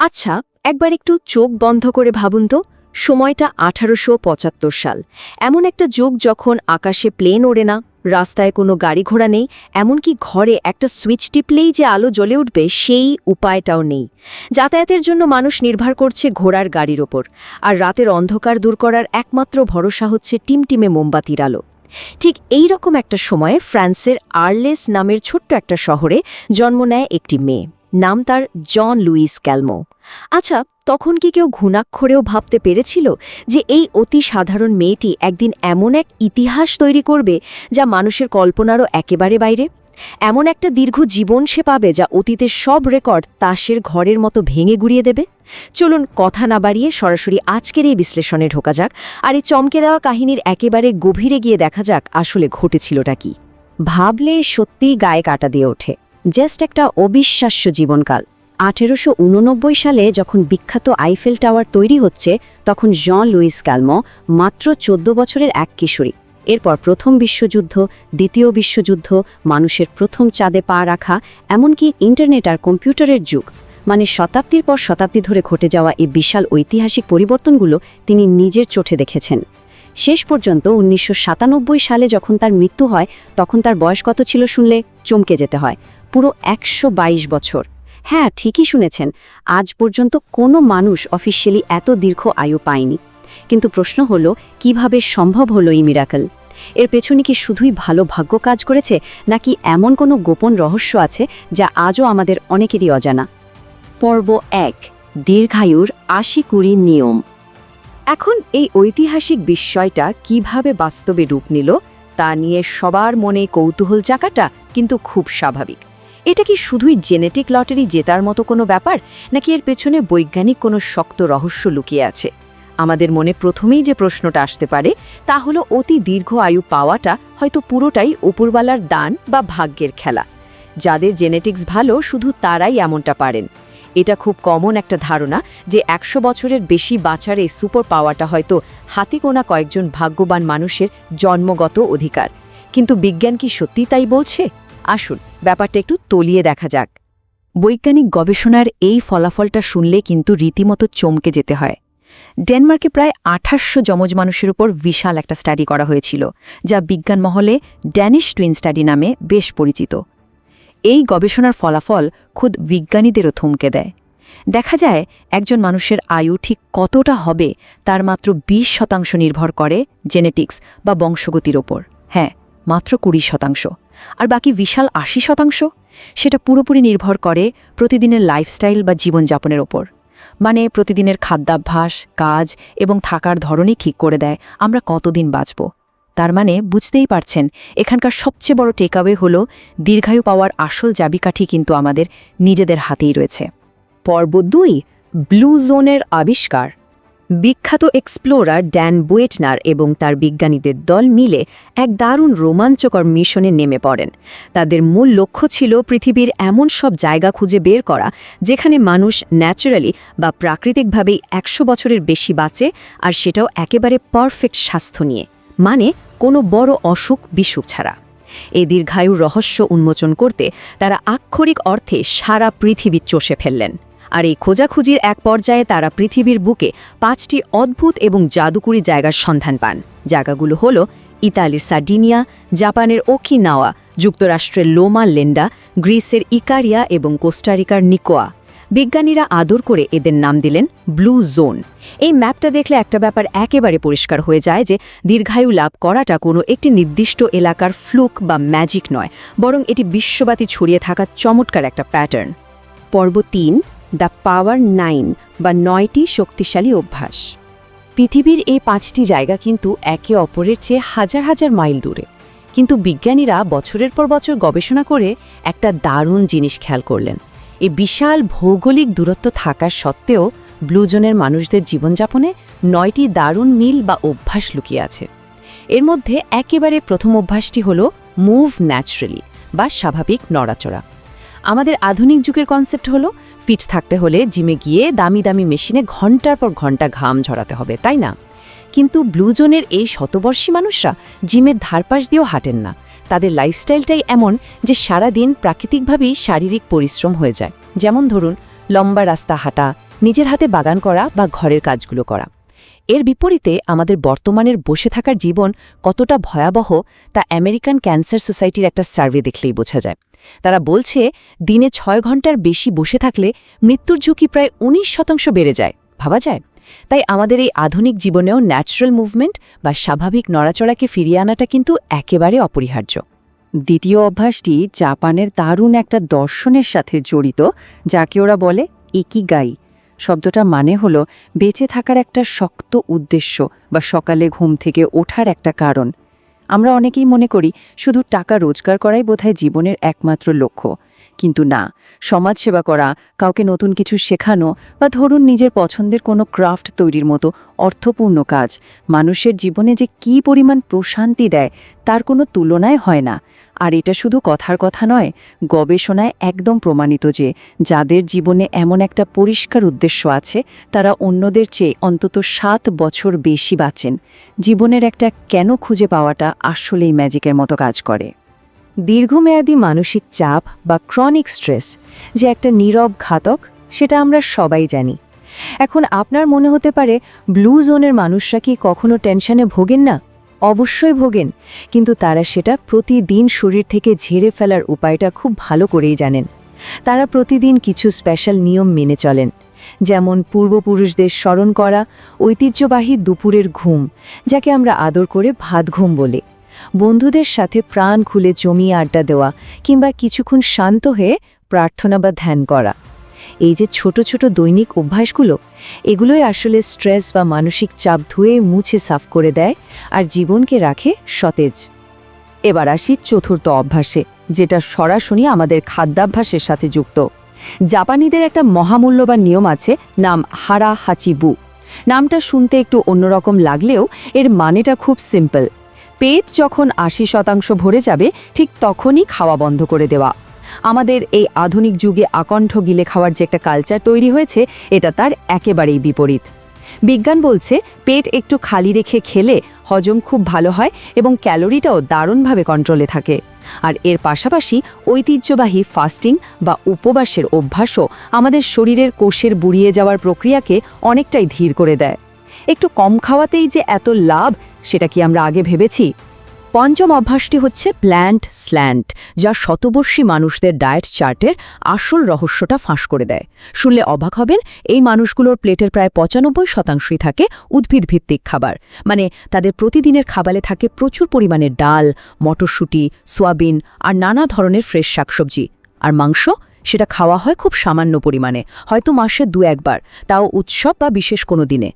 আচ্ছা, একবার একটু চোখ বন্ধ করে ভাবুন তো, সময়টা 1875 সাল। এমন একটা যুগ যখন আকাশে প্লেন ওড়ে না, রাস্তায় কোনো গাড়ি ঘোড়া নেই, এমনকি ঘরে একটা সুইচ টিপলেই যে আলো জ্বলে উঠবে সেই উপায়টাও নেই। যাতায়াতের জন্য মানুষ নির্ভর করছে ঘোড়ার গাড়ির ওপর, আর রাতের অন্ধকার দূর করার একমাত্র ভরসা হচ্ছে টিমটিমে মোমবাতির আলো। ঠিক এই রকম একটা সময়ে ফ্রান্সের আর্লেস নামের ছোট্ট একটা শহরে জন্ম নেয় একটি মেয়ে। নাম তার জন লুইস ক্যালমো। আচ্ছা, তখন কি কেউ ঘুণাক্ষরেও ভাবতে পেরেছিল যে এই অতি সাধারণ মেয়েটি একদিন এমন এক ইতিহাস তৈরি করবে যা মানুষের কল্পনারও একেবারে বাইরে? এমন একটা দীর্ঘ জীবন সে পাবে যা অতীতের সব রেকর্ড তাসের ঘরের মতো ভেঙে গুড়িয়ে দেবে। চলুন কথা না বাড়িয়ে সরাসরি আজকের এই বিশ্লেষণে ঢোকা যাক, আর এই চমকে দেওয়া কাহিনীর একেবারে গভীরে গিয়ে দেখা যাক আসলে ঘটেছিলটা কি। ভাবলে সত্যিই গায়ে কাটা দিয়ে ওঠে। জাস্ট একটা অবিশ্বাস্য জীবনকাল। 1889 সালে যখন বিখ্যাত আইফেল টাওয়ার তৈরি হচ্ছে, তখন জন লুইস ক্যালমো মাত্র 14 বছরের এক কিশোরী। এরপর প্রথম বিশ্বযুদ্ধ, দ্বিতীয় বিশ্বযুদ্ধ, মানুষের প্রথম চাঁদে পা রাখা, এমনকি ইন্টারনেট আর কম্পিউটারের যুগ, মানে শতাব্দীর পর শতাব্দী ধরে ঘটে যাওয়া এই বিশাল ঐতিহাসিক পরিবর্তনগুলো তিনি নিজের চোখে দেখেছেন। শেষ পর্যন্ত 1997 সালে যখন তার মৃত্যু হয়, তখন তার বয়স কত ছিল শুনলে চমকে যেতে হয়, পুরো 122 বছর। হ্যাঁ, ঠিকই শুনেছেন, আজ পর্যন্ত কোনো মানুষ অফিসিয়ালি এত দীর্ঘ আয়ু পায়নি। কিন্তু প্রশ্ন হলো, কিভাবে সম্ভব হলো এই মিরাকল? এর পেছনে কি শুধুই ভালো ভাগ্য কাজ করেছে, নাকি এমন কোনো গোপন রহস্য আছে যা আজও আমাদের অনেকেরই অজানা? পর্ব 1, দীর্ঘায়ুর 80-20 নিয়ম। এখন এই ঐতিহাসিক বিষয়টা কিভাবে বাস্তবে রূপ নিল তা নিয়ে সবার মনে কৌতূহল জাগাটা কিন্তু খুব স্বাভাবিক। এটা কি শুধুই জেনেটিক লটারি জেতার মতো কোনো ব্যাপার, নাকি এর পেছনে বৈজ্ঞানিক কোনো শক্ত রহস্য লুকিয়ে আছে? আমাদের মনে প্রথমেই যে প্রশ্নটা আসতে পারে তা হলো, অতি দীর্ঘ আয়ু পাওয়াটা হয়তো পুরোটাই উপরওয়ালার দান বা ভাগ্যের খেলা। যাদের জেনেটিক্স ভালো, শুধু তারাই এমনটা পারেন। এটা খুব কমন একটা ধারণা যে 100 বছরের বেশি বাঁচার এই সুপার পাওয়ারটা হয়তো হাতে গোনা কয়েকজন ভাগ্যবান মানুষের জন্মগত অধিকার। কিন্তু বিজ্ঞান কি সত্যি তাই বলছে? আসুন ব্যাপারটা একটু তলিয়ে দেখা যাক। বৈজ্ঞানিক গবেষণার এই ফলাফলটা শুনলে কিন্তু রীতিমতো চমকে যেতে হয়। ডেনমার্কে প্রায় 2800 যমজ মানুষের উপর বিশাল একটা স্টাডি করা হয়েছিল, যা বিজ্ঞান মহলে ড্যানিশ টুইন স্টাডি নামে বেশ পরিচিত। এই গবেষণার ফলাফল খুদ বিজ্ঞানীদেরও থমকে দেয়। দেখা যায় একজন মানুষের আয়ু ঠিক কতটা হবে তার মাত্র 20% নির্ভর করে জেনেটিক্স বা বংশগতির ওপর। হ্যাঁ, মাত্র 20%। আর বাকি বিশাল 80% সেটা পুরোপুরি নির্ভর করে প্রতিদিনের লাইফস্টাইল বা জীবনযাপনের ওপর। মানে প্রতিদিনের খাদ্যাভ্যাস, কাজ এবং থাকার ধরনই ঠিক করে দেয় আমরা কতদিন বাঁচব। তার মানে বুঝতেই পারছেন, এখানকার সবচেয়ে বড় টেকঅ্যাওয়ে হলো, দীর্ঘায়ু পাওয়ার আসল চাবিকাঠি কিন্তু আমাদের নিজেদের হাতেই রয়েছে। পর্ব 2, ব্লু জোনের আবিষ্কার। বিখ্যাত এক্সপ্লোরার ড্যান বুয়েটনার এবং তার বিজ্ঞানীদের দল মিলে এক দারুণ রোমাঞ্চকর মিশনে নেমে পড়েন। তাদের মূল লক্ষ্য ছিল পৃথিবীর এমন সব জায়গা খুঁজে বের করা যেখানে মানুষ ন্যাচারালি বা প্রাকৃতিকভাবেই 100 বছরের বেশি বাঁচে, আর সেটাও একেবারে পারফেক্ট স্বাস্থ্য নিয়ে, মানে কোনো বড় অসুখ বিসুখ ছাড়া। এই দীর্ঘায়ুর রহস্য উন্মোচন করতে তারা আক্ষরিক অর্থে সারা পৃথিবী চষে ফেললেন। আর এই খোঁজাখুঁজির এক পর্যায়ে তারা পৃথিবীর বুকে 5টি অদ্ভুত এবং জাদুকরী জায়গার সন্ধান পান। জায়গাগুলো হলো ইতালির সার্ডিনিয়া, জাপানের ওকিনাওয়া, যুক্তরাষ্ট্রের লোমা লেন্ডা, গ্রিসের ইকারিয়া এবং কোস্টারিকার নিকোয়া। বিজ্ঞানীরা আদর করে এদের নাম দিলেন ব্লু জোন। এই ম্যাপটা দেখলে একটা ব্যাপার একেবারে পরিষ্কার হয়ে যায় যে দীর্ঘায়ু লাভ করাটা কোনো একটি নির্দিষ্ট এলাকার ফ্লুক বা ম্যাজিক নয়, বরং এটি বিশ্বব্যাপী ছড়িয়ে থাকা চমৎকার একটা প্যাটার্ন। পর্ব 3, দ্য পাওয়ার 9 বা 9টি শক্তিশালী অভ্যাস। পৃথিবীর এই 5টি জায়গা কিন্তু একে অপরের চেয়ে হাজার হাজার মাইল দূরে, কিন্তু বিজ্ঞানীরা বছরের পর বছর গবেষণা করে একটা দারুণ জিনিস খেয়াল করলেন। এই বিশাল ভৌগোলিক দূরত্ব থাকার সত্ত্বেও ব্লু জোনের মানুষদের জীবনযাপনে 9টি দারুণ মিল বা অভ্যাস লুকিয়ে আছে। এর মধ্যে একেবারে প্রথম অভ্যাসটি হল মুভ ন্যাচারালি বা স্বাভাবিক নড়াচড়া। আমাদের আধুনিক যুগের কনসেপ্ট হলো, ফিট থাকতে হলে জিমে গিয়ে দামি দামি মেশিনে ঘন্টার পর ঘন্টা ঘাম ঝরাতে হবে, তাই না? কিন্তু ব্লু জোনের এই শতবর্ষী মানুষরা জিমের ধারপাশ দিয়েও হাঁটেন না। তাদের লাইফস্টাইলটাই এমন যে সারা দিন প্রাকৃতিকভাবেই শারীরিক পরিশ্রম হয়ে যায়। যেমন ধরুন, লম্বা রাস্তা হাঁটা, নিজের হাতে বাগান করা বা ঘরের কাজগুলো করা। এর বিপরীতে আমাদের বর্তমানের বসে থাকার জীবন কতটা ভয়াবহ তা আমেরিকান ক্যান্সার সোসাইটির একটা সার্ভে দেখলেই বোঝা যায়। তারা বলছে দিনে 6 ঘন্টার বেশি বসে থাকলে মৃত্যুর ঝুঁকি প্রায় 19% বেড়ে যায়। ভাবা যায়? তাই আমাদের এই আধুনিক জীবনেও ন্যাচারাল মুভমেন্ট বা স্বাভাবিক নড়াচড়াকে ফিরিয়ে আনাটা কিন্তু একেবারে অপরিহার্য। দ্বিতীয় অভ্যাসটি জাপানের দারুণ একটা দর্শনের সাথে জড়িত, যাকে ওরা বলে ইকিগাই। শব্দটার মানে হলো বেঁচে থাকার একটা শক্ত উদ্দেশ্য বা সকালে ঘুম থেকে ওঠার একটা কারণ। আমরা অনেকেই মনে করি শুধু টাকা রোজগার করাই বোধহয় জীবনের একমাত্র লক্ষ্য, কিন্তু না, সমাজসেবা করা, কাউকে নতুন কিছু শেখানো বা ধরুন নিজের পছন্দের কোনো ক্রাফট তৈরির মতো অর্থপূর্ণ কাজ মানুষের জীবনে যে কী পরিমাণ প্রশান্তি দেয় তার কোনো তুলনায় হয় না। আর এটা শুধু কথার কথা নয়, গবেষণায় একদম প্রমাণিত যে যাদের জীবনে এমন একটা পরিষ্কার উদ্দেশ্য আছে তারা অন্যদের চেয়ে অন্তত 7 বছর বেশি বাঁচেন। জীবনের একটা কেন খুঁজে পাওয়াটা আসলেই ম্যাজিকের মতো কাজ করে। দীর্ঘমেয়াদী মানসিক চাপ বা ক্রনিক স্ট্রেস যে একটা নীরব ঘাতক, সেটা আমরা সবাই জানি। এখন আপনার মনে হতে পারে ব্লু জোনের মানুষরা কি কখনো টেনশনে ভোগেন না? অবশ্যই ভোগেন, কিন্তু তারা সেটা প্রতিদিন শরীর থেকে ঝেড়ে ফেলার উপায়টা খুব ভালো করেই জানেন। তারা প্রতিদিন কিছু স্পেশাল নিয়ম মেনে চলেন, যেমন পূর্বপুরুষদের স্মরণ করা, ঐতিহ্যবাহী দুপুরের ঘুম যাকে আমরা আদর করে ভাত ঘুম বলে, বন্ধুদের সাথে প্রাণ খুলে জমিয়ে আড্ডা দেওয়া কিংবা কিছুক্ষণ শান্ত হয়ে প্রার্থনা বা ধ্যান করা। এই যে ছোট ছোট দৈনিক অভ্যাসগুলো, এগুলোই আসলে স্ট্রেস বা মানসিক চাপ ধুয়ে মুছে সাফ করে দেয় আর জীবনকে রাখে সতেজ। এবার আসি চতুর্থ অভ্যাসে, যেটা সরাসরি আমাদের খাদ্যাভ্যাসের সাথে যুক্ত। জাপানিদের একটা মহামূল্যবান নিয়ম আছে, নাম হারা হাচিবু। নামটা শুনতে একটু অন্যরকম লাগলেও এর মানেটা খুব সিম্পল। পেট যখন 80% ভরে যাবে ঠিক তখনই খাওয়া বন্ধ করে দেওয়া। আমাদের এই আধুনিক যুগে আকণ্ঠ গিলে খাওয়ার যে একটা কালচার তৈরি হয়েছে, এটা তার একেবারেই বিপরীত। বিজ্ঞান বলছে পেট একটু খালি রেখে খেলে হজম খুব ভালো হয় এবং ক্যালোরিটাও দারুণভাবে কন্ট্রোলে থাকে। আর এর পাশাপাশি ঐতিহ্যবাহী ফাস্টিং বা উপবাসের অভ্যাসও আমাদের শরীরের কোষের বুড়িয়ে যাওয়ার প্রক্রিয়াকে অনেকটাই ধীর করে দেয়। একটু কম খাওয়াতেই যে এত লাভ, সেটা কি আমরা আগে ভেবেছি? পঞ্চম অভ্যাসটি হচ্ছে প্ল্যান্ট স্ল্যান্ট, যা শতবর্ষী মানুষদের ডায়েট চার্টের আসল রহস্যটা ফাঁস করে দেয়। শুনলে অবাক হবেন, এই মানুষগুলোর প্লেটের প্রায় 95% থাকে উদ্ভিদভিত্তিক খাবার, মানে তাদের প্রতিদিনের খাবারে থাকে প্রচুর পরিমাণে ডাল, মটরশুঁটি, সোয়াবিন আর নানা ধরনের ফ্রেশ শাকসবজি। আর মাংস, সেটা খাওয়া হয় খুব সামান্য পরিমাণে, হয়তো মাসে 2-1 বার, তাও উৎসব বা বিশেষ কোনো দিনে।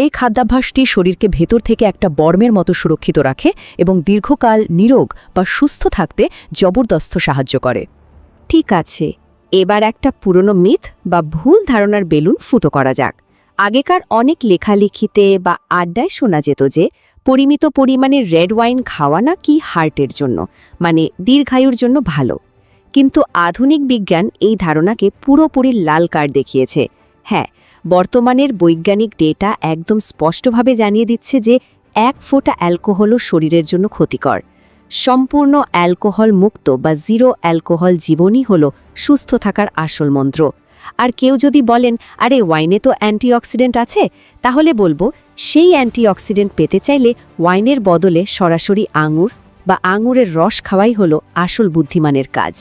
এই খাদ্যাভ্যাসটি শরীরকে ভেতর থেকে একটা বর্মের মতো সুরক্ষিত রাখে এবং দীর্ঘকাল নিরোগ বা সুস্থ থাকতে জবরদস্ত সাহায্য করে। ঠিক আছে, এবার একটা পুরনো মিথ বা ভুল ধারণার বেলুন ফুটো করা যাক। আগেকার অনেক লেখালেখিতে বা আড্ডায় শোনা যেত যে পরিমিত পরিমাণে রেড ওয়াইন খাওয়া নাকি হার্টের জন্য, মানে দীর্ঘায়ুর জন্য ভালো। কিন্তু আধুনিক বিজ্ঞান এই ধারণাকে পুরোপুরি লাল কার্ড দেখিয়েছে। হ্যাঁ, বর্তমানের বৈজ্ঞানিক ডেটা একদম স্পষ্টভাবে জানিয়ে দিচ্ছে যে 1 ফোঁটা অ্যালকোহলও শরীরের জন্য ক্ষতিকর। সম্পূর্ণ অ্যালকোহল মুক্ত বা জিরো অ্যালকোহল জীবনই হলো সুস্থ থাকার আসল মন্ত্র। আর কেউ যদি বলেন, আরে ওয়াইনে তো অ্যান্টিঅক্সিডেন্ট আছে, তাহলে বলবো সেই অ্যান্টিঅক্সিডেন্ট পেতে চাইলে ওয়াইনের বদলে সরাসরি আঙুর বা আঙুরের রস খাওয়াই হলো আসল বুদ্ধিমানের কাজ।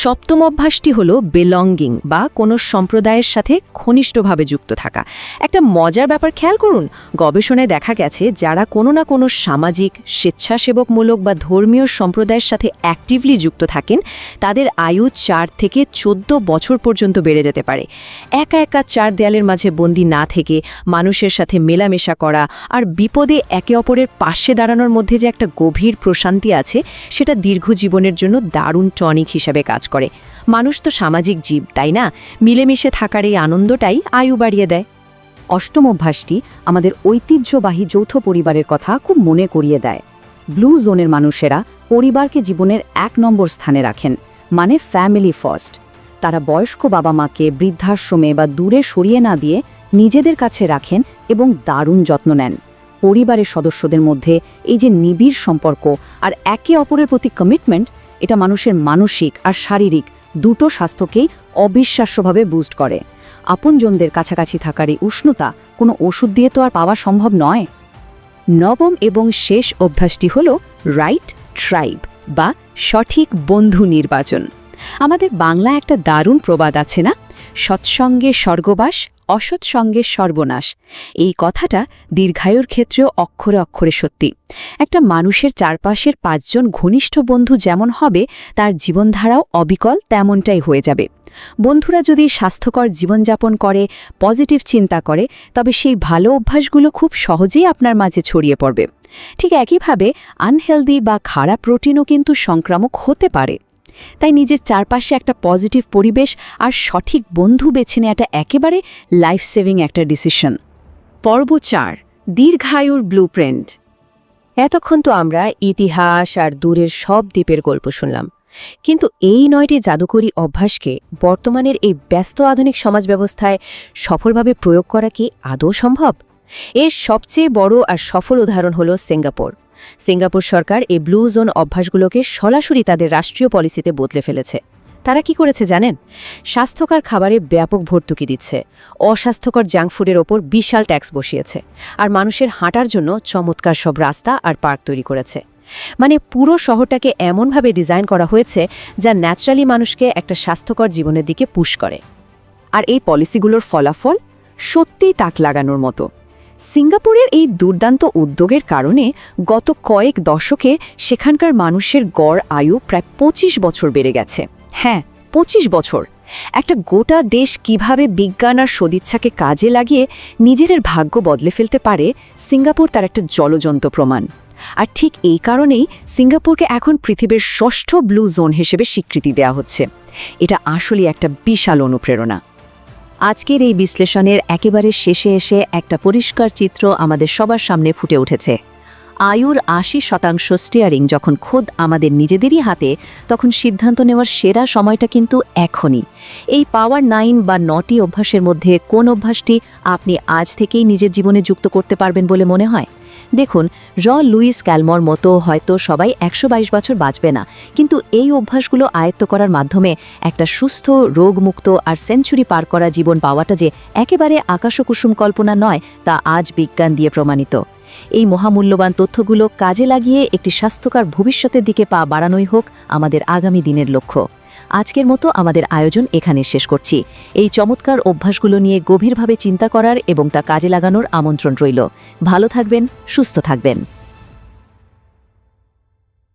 সপ্তম অভ্যাসটি হলো বিলঙ্গিং বা কোনো সম্প্রদায়ের সাথে ঘনিষ্ঠভাবে যুক্ত থাকা। একটা মজার ব্যাপার খেয়াল করুন, গবেষণায় দেখা গেছে যারা কোনো না কোনো সামাজিক, স্বেচ্ছাসেবকমূলক বা ধর্মীয় সম্প্রদায়ের সাথে অ্যাক্টিভলি যুক্ত থাকেন, তাদের আয়ু 4 থেকে 14 বছর পর্যন্ত বেড়ে যেতে পারে। একা একা 4 দেয়ালের মাঝে বন্দী না থেকে মানুষের সাথে মেলামেশা করা আর বিপদে একে অপরের পাশে দাঁড়ানোর মধ্যে যে একটা গভীর প্রশান্তি আছে, সেটা দীর্ঘ জীবনের জন্য দারুণ টনিক হিসাবে কাজ করে। মানুষ তো সামাজিক জীব, তাই না? মিলেমিশে থাকার এই আনন্দটাই আয়ু বাড়িয়ে দেয়। অষ্টম অভ্যাসটি আমাদের ঐতিহ্যবাহী যৌথ পরিবারের কথা খুব মনে করিয়ে দেয়। ব্লু জোনের মানুষেরা পরিবারকে জীবনের 1 নম্বর স্থানে রাখেন, মানে ফ্যামিলি ফার্স্ট। তারা বয়স্ক বাবা মাকে বৃদ্ধাশ্রমে বা দূরে সরিয়ে না দিয়ে নিজেদের কাছে রাখেন এবং দারুণ যত্ন নেন। পরিবারের সদস্যদের মধ্যে এই যে নিবিড় সম্পর্ক আর একে অপরের প্রতি কমিটমেন্ট, এটা মানুষের মানসিক আর শারীরিক দুটো স্বাস্থ্যকেই অবিশ্বাস্যভাবে বুস্ট করে। আপনজনদের কাছাকাছি থাকার এই উষ্ণতা কোনো ওষুধ দিয়ে তো আর পাওয়া সম্ভব নয়। নবম এবং শেষ অভ্যাসটি হল রাইট ট্রাইব বা সঠিক বন্ধু নির্বাচন। আমাদের বাংলা একটা দারুণ প্রবাদ আছে না, সৎসঙ্গে স্বর্গবাস, অসৎসঙ্গে সর্বনাশ। এই কথাটা দীর্ঘায়ুর ক্ষেত্রেও অক্ষরে অক্ষরে সত্যি। একটা মানুষের চারপাশের 5 জন ঘনিষ্ঠ বন্ধু যেমন হবে, তার জীবনধারাও অবিকল তেমনটাই হয়ে যাবে। বন্ধুরা যদি স্বাস্থ্যকর জীবনযাপন করে, পজিটিভ চিন্তা করে, তবে সেই ভালো অভ্যাসগুলো খুব সহজেই আপনার মাঝে ছড়িয়ে পড়বে। ঠিক একইভাবে আনহেলদি বা খারাপ রুটিনও কিন্তু সংক্রামক হতে পারে। তাই নিজের চারপাশে একটা পজিটিভ পরিবেশ আর সঠিক বন্ধু বেছে নেওয়াটা একেবারে লাইফ সেভিং একটা ডিসিশন। পর্ব 4, দীর্ঘায়ুর ব্লুপ্রিন্ট। এতক্ষণ তো আমরা ইতিহাস আর দূরের সব দ্বীপের গল্প শুনলাম, কিন্তু এই 9টি জাদুকরী অভ্যাসকে বর্তমানের এই ব্যস্ত আধুনিক সমাজ ব্যবস্থায় সফলভাবে প্রয়োগ করা কি আদৌ সম্ভব? এর সবচেয়ে বড় আর সফল উদাহরণ হল সিঙ্গাপুর। সিঙ্গাপুর সরকার এই ব্লু জোন অভ্যাসগুলোকে সরাসরি তাদের রাষ্ট্রীয় পলিসিতে বদলে ফেলেছে। তারা কি করেছে জানেন? স্বাস্থ্যকর খাবারে ব্যাপক ভর্তুকি দিচ্ছে, অস্বাস্থ্যকর জাঙ্ক ফুডের ওপর বিশাল ট্যাক্স বসিয়েছে, আর মানুষের হাঁটার জন্য চমৎকার সব রাস্তা আর পার্ক তৈরি করেছে। মানে পুরো শহরটাকে এমনভাবে ডিজাইন করা হয়েছে যা ন্যাচারালি মানুষকে একটা স্বাস্থ্যকর জীবনের দিকে পুশ করে। আর এই পলিসিগুলোর ফলাফল সত্যিই তাক লাগানোর মতো। সিঙ্গাপুরের এই দুর্দান্ত উদ্যোগের কারণে গত কয়েক দশকে সেখানকার মানুষের গড় আয়ু প্রায় 25 বছর বেড়ে গেছে। হ্যাঁ, 25 বছর। একটা গোটা দেশ কিভাবে বিজ্ঞান আর সদিচ্ছাকে কাজে লাগিয়ে নিজেদের ভাগ্য বদলে ফেলতে পারে, সিঙ্গাপুর তার একটা জ্বলজ্বন্ত প্রমাণ। আর ঠিক এই কারণেই সিঙ্গাপুরকে এখন পৃথিবীর 6ঠ ব্লু জোন হিসেবে স্বীকৃতি দেওয়া হচ্ছে। এটা আসলে একটা বিশাল অনুপ্রেরণা। আজকের এই বিশ্লেষণের একেবারে শেষে এসে একটা পরিষ্কার চিত্র আমাদের সবার সামনে ফুটে উঠেছে। আয়ুর 80% স্টিয়ারিং যখন খোদ আমাদের নিজেদেরই হাতে, তখন সিদ্ধান্ত নেওয়ার সেরা সময়টা কিন্তু এখনই। এই পাওয়ার 9 বা 9টি অভ্যাসের মধ্যে কোন অভ্যাসটি আপনি আজ থেকেই নিজের জীবনে যুক্ত করতে পারবেন বলে মনে হয়? দেখুন, লুইস ক্যালমর মতো হয়তো সবাই 122 বছর বাঁচবে না, কিন্তু এই অভ্যাসগুলো আয়ত্ত করার মাধ্যমে একটা সুস্থ, রোগমুক্ত আর সেঞ্চুরি পার করা জীবন পাওয়াটা যে একেবারে আকাশকুসুম কল্পনা নয়, তা আজ বিজ্ঞান দিয়ে প্রমাণিত। এই মহামূল্যবান তথ্যগুলো কাজে লাগিয়ে একটি স্বাস্থ্যকর ভবিষ্যতের দিকে পা বাড়ানোই হোক আমাদের আগামী দিনের লক্ষ্য। আজকের মতো আমাদের আয়োজন এখানে শেষ করছি। এই চমৎকার অভ্যাসগুলো নিয়ে গভীরভাবে চিন্তা করার এবং তা কাজে লাগানোর আমন্ত্রণ রইল। ভালো থাকবেন, সুস্থ থাকবেন।